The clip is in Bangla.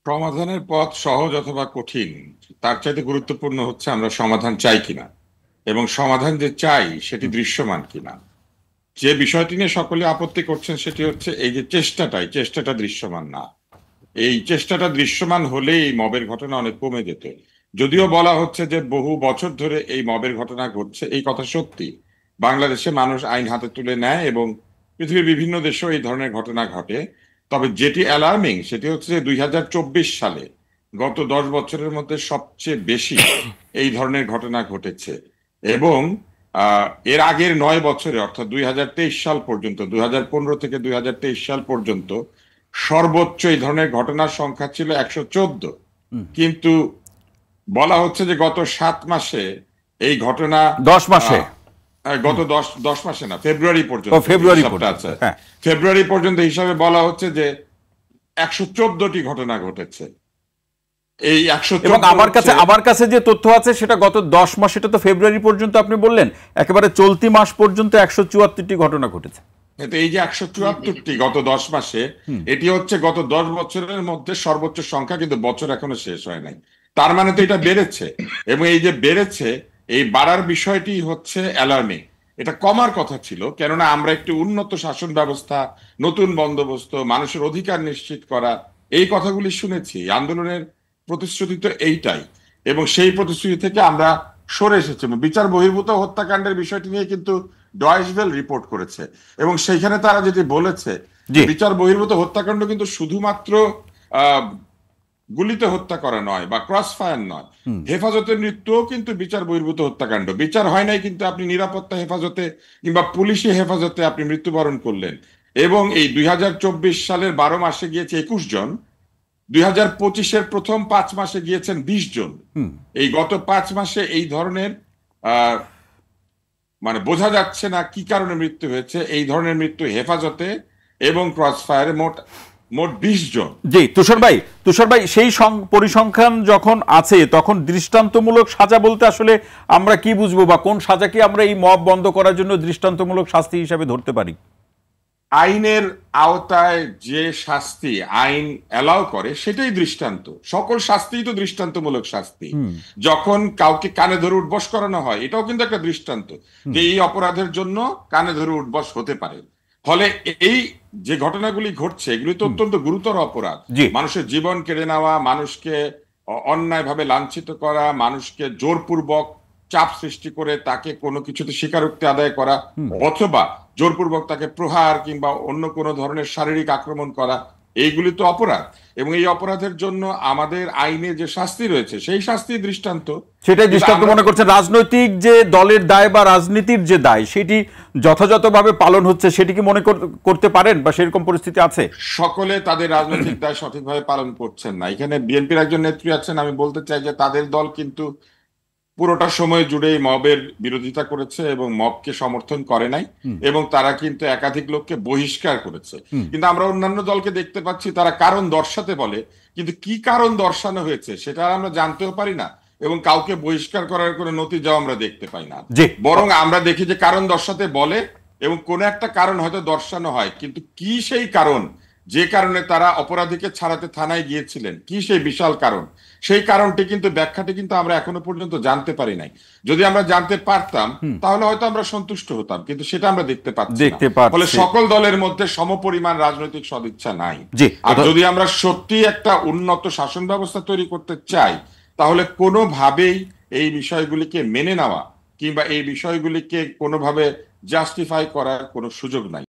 সমাধানের পথ সহজ অথবা কঠিন তার চাইতে গুরুত্বপূর্ণ হচ্ছে আমরা সমাধান চাই কিনা এবং সমাধান যে চাই সেটি দৃশ্যমান কিনা। যে বিষয়টি নিয়ে সকলে আপত্তি করছেন সেটি হচ্ছে এই যে চেষ্টাটা দৃশ্যমান না। এই চেষ্টাটা দৃশ্যমান হলে এই মবের ঘটনা অনেক কমে যেত। যদিও বলা হচ্ছে যে বহু বছর ধরে এই মবের ঘটনা ঘটছে, এই কথা সত্যি। বাংলাদেশে মানুষ আইন হাতে তুলে নেয় এবং পৃথিবীর বিভিন্ন দেশেও এই ধরনের ঘটনা ঘটে। তবে যেটি অ্যালার্মিং সেটি হচ্ছে যে 2024 সালে গত 10 বছরের মধ্যে সবচেয়ে বেশি এই ধরনের ঘটনা ঘটেছে। এবং এর আগের 9 বছরে অর্থাৎ 2023 সাল পর্যন্ত, 2015 থেকে 2023 সাল পর্যন্ত সর্বোচ্চ এই ধরনের ঘটনার সংখ্যা ছিল 114। কিন্তু বলা হচ্ছে যে গত 7 মাসে এই ঘটনা 10 মাসে, গত 10 মাসে না, ফেব্রুয়ারি পর্যন্ত, আছে হ্যাঁ, ফেব্রুয়ারি পর্যন্ত হিসাবে বলা হচ্ছে যে 114টি ঘটনা ঘটেছে। এই 114 এবং আমার কাছে যে তথ্য আছে সেটা গত 10 মাস, এটা তো ফেব্রুয়ারি পর্যন্ত আপনি বললেন, একেবারে চলতি মাস পর্যন্ত 174টি ঘটনা ঘটেছে। এই যে 174টি গত 10 মাসে, এটি হচ্ছে গত 10 বছরের মধ্যে সর্বোচ্চ সংখ্যা, কিন্তু বছর এখনো শেষ হয় নাই। তার মানে তো এটা বেড়েছে, এবং এই যে বেড়েছে, এই বাড়ার বিষয়টি হচ্ছে অ্যালার্মিং। এটা কমার কথা ছিল, কেননা আমরা একটি উন্নত শাসন ব্যবস্থা, নতুন বন্দোবস্ত, মানুষের অধিকার নিশ্চিত করা, এই কথাগুলি শুনেছি। আন্দোলনের প্রতিশ্রুতি তো এইটাই, এবং সেই প্রতিশ্রুতি থেকে আমরা সরে এসেছি। বিচার বহির্ভূত হত্যাকাণ্ডের বিষয়টি নিয়ে কিন্তু ডয়েশ ভেল রিপোর্ট করেছে, এবং সেইখানে তারা যেটি বলেছে, বিচার বহির্ভূত হত্যাকাণ্ড কিন্তু শুধুমাত্র গুলিতে হত্যা করা নয় বা ক্রস ফায়ার নয়, হেফাজতের মৃত্যুও কিন্তু বিচার বহির্ভূত হত্যাকাণ্ড। বিচার হয় নাই, কিন্তু আপনি নিরাপত্তা হেফাজতে কিংবা পুলিশি হেফাজতে আপনি মৃত্যুবরণ করলেন। এবং এই 2024 সালের 12 মাসে গিয়েছে 21 জন, 2025-এর প্রথম 5 মাসে গিয়েছেন 20 জন। এই গত 5 মাসে এই ধরনের মানে বোঝা যাচ্ছে না কি কারণে মৃত্যু হয়েছে। এই ধরনের মৃত্যু হেফাজতে এবং ক্রস ফায়ারে মোট 20 জন। জি তুষার ভাই, সেই পরিসংখ্যান যখন আছে তখন দৃষ্টান্তমূলক সাজা বলতে আসলে আমরা কি বুঝবো, বা কোন সাজাকে আমরা এই মব বন্ধ করার জন্য দৃষ্টান্তমূলক শাস্তি হিসাবে ধরতে পারি? আইনের আওতায় যে শাস্তি আইন অ্যালাউ করে সেটাই দৃষ্টান্ত। সকল শাস্তিই তো দৃষ্টান্তমূলক শাস্তি। যখন কাউকে কানে ধরে উঠবস করানো হয়, এটাও কিন্তু একটা দৃষ্টান্ত যে এই অপরাধের জন্য কানে ধরে উঠবস হতে পারে। ফলে এই যে ঘটনাগুলি ঘটছে এগুলি তো অত্যন্ত গুরুতর অপরাধ। মানুষের জীবন কেড়ে নেওয়া, মানুষকে অন্যায়ভাবে লাঞ্ছিত করা, মানুষকে জোরপূর্বক চাপ সৃষ্টি করে তাকে কোনো কিছুতে স্বীকারোক্তি আদায় করা, অথবা জোরপূর্বক তাকে প্রহার কিংবা অন্য কোনো ধরনের শারীরিক আক্রমণ করা, এইগুলি তো অপরাধ। এবং এই অপরাধের জন্য আমাদের আইনে যে শাস্তি রয়েছে সেই শাস্তি দৃষ্টান্ত। সেটাই দৃষ্টান্ত মনে করছেন। রাজনৈতিক যে দলের দায় বা রাজনীতির যে দায় সেটি যথাযথভাবে পালন হচ্ছে, সেটি কি মনে করতে পারেন, বা সেরকম পরিস্থিতি আছে? সকলে তাদের রাজনৈতিক দায় সঠিকভাবে পালন করছেন না। এখানে বিএনপির একজন নেত্রী আছেন, আমি বলতে চাই যে তাদের দল কিন্তু পুরোটা সময় জুড়েই মবের বিরোধিতা করেছে এবং মবকে সমর্থন করে নাই, এবং তারা কিন্তু একাধিক লোককে বহিষ্কার করেছে। কিন্তু আমরা অন্যান্য দলকে দেখতে পাচ্ছি তারা কারণ দর্শাতে বলে, কিন্তু কি কারণ দর্শানো হয়েছে সেটা আমরা জানতেও পারি না, এবং কাউকে বহিষ্কার করার কোনো নতিজাও আমরা দেখতে পাই না। বরং আমরা দেখি যে কারণ দর্শাতে বলে, এবং কোনো একটা কারণ হয়তো দর্শানো হয়, কিন্তু কি সেই কারণ যে কারণে তারা অপরাধীকে ছাড়াতে থানায় গিয়েছিলেন, কি সেই বিশাল কারণ, সেই কারণটি কিন্তু ব্যাখ্যাটি কিন্তু আমরা এখনো পর্যন্ত জানতে পারি নাই। যদি আমরা জানতে পারতাম তাহলে হয়তো আমরা সন্তুষ্ট হতাম, কিন্তু সেটা আমরা দেখতে পাচ্ছি না। ফলে সকল দলের মধ্যে সমপরিমাণ রাজনৈতিক সদিচ্ছা নাই। আর যদি আমরা সত্যি একটা উন্নত শাসন ব্যবস্থা তৈরি করতে চাই, তাহলে কোনোভাবেই এই বিষয়গুলিকে মেনে নেওয়া কিংবা এই বিষয়গুলিকে কোনোভাবে জাস্টিফাই করার কোনো সুযোগ নাই।